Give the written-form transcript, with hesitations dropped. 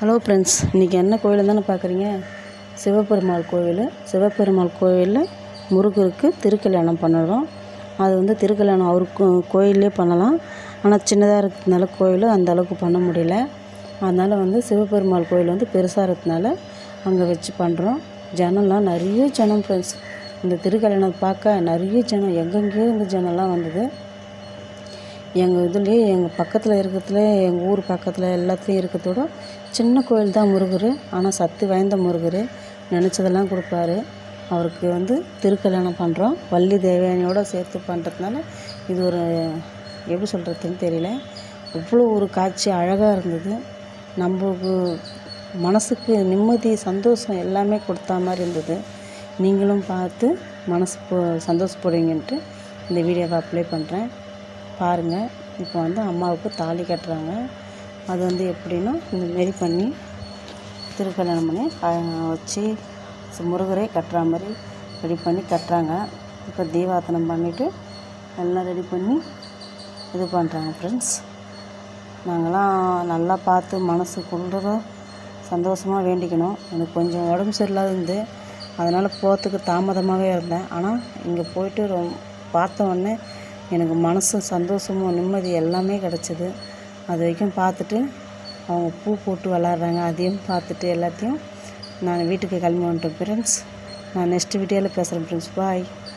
Hello friends, இன்றைக்கி என்ன கோயில் தானே பார்க்குறீங்க? சிவபெருமாள் கோவில். சிவபெருமாள் கோவிலில் முருகருக்கு திருக்கல்யாணம் பண்ணுறோம். அது திருக்கல்யாணம் அவருக்கு கோயிலே பண்ணலாம். ஆனால் சின்னதாக இருக்கிறதுனால கோயில் அந்த அளவுக்கு பண்ண முடியல. அதனால் சிவபெருமாள் கோயில் பெருசாக இருக்கிறதுனால அங்கே வச்சு பண்ணுறோம். ஜனம்லாம் நிறைய ஜனம் ஃப்ரெண்ட்ஸ். இந்த திருக்கல்யாணத்தை பார்க்க நிறைய ஜனம், எங்கெங்கேயோ இந்த ஜனம்லாம் வந்தது. எங்கள் இதுலேயே எங்கள் பக்கத்தில் இருக்கிறதுல, எங்கள் ஊர் பக்கத்தில் எல்லாத்துலேயும் இருக்கிறதோட சின்ன கோயில் தான் முருகர். ஆனால் சக்தி வாய்ந்த முருகர், நினச்சதெல்லாம் கொடுப்பாரு. அவருக்கு திருக்கல்யாணம் பண்ணுறோம். வள்ளி தேவயானியோடு சேர்த்து பண்ணுறதுனால இது ஒரு எப்படி சொல்கிறதுன்னு தெரியல. அவ்வளோ ஒரு காட்சி அழகாக இருந்தது. நம்மளுக்கு மனசுக்கு நிம்மதி, சந்தோஷம் எல்லாமே கொடுத்தா மாதிரி இருந்தது. நீங்களும் பார்த்து மனசு சந்தோஷப்படுவீங்கன்ட்டு இந்த வீடியோவை அப்ளை பண்ணுறேன், பாருங்கள். இப்போ அம்மாவுக்கு தாலி கட்டுறாங்க. அது எப்படின்னா இந்தமாரி பண்ணி திருக்கல்யாணம் பண்ணி வச்சு முருகரே கட்டுற மாதிரி ரெடி பண்ணி கட்டுறாங்க. இப்போ தீபார்த்தனம் பண்ணிவிட்டு எல்லாம் ரெடி பண்ணி இது பண்ணுறாங்க ஃப்ரெண்ட்ஸ். நாங்களாம் நல்லா பார்த்து மனசு குளிர சந்தோஷமாக வேண்டிக்கணும். எனக்கு கொஞ்சம் உடம்பு சரியில்லாத இருந்து, அதனால் போகிறதுக்கு தாமதமாகவே இருந்தேன். ஆனால் இங்கே போயிட்டு பார்த்த உடனே எனக்கு மனசு சந்தோஷமும் நிம்மதி எல்லாமே கிடச்சிது. அது வரைக்கும் பார்த்துட்டு அவங்க பூ போட்டு விளாட்றாங்க, அதையும் பார்த்துட்டு எல்லாத்தையும் நான் வீட்டுக்கு கிளம்பி வந்துட்டேன் ஃப்ரெண்ட்ஸ். நான் நெக்ஸ்ட் வீடியோவில் பேசுகிறேன் ஃப்ரெண்ட்ஸ். பாய்.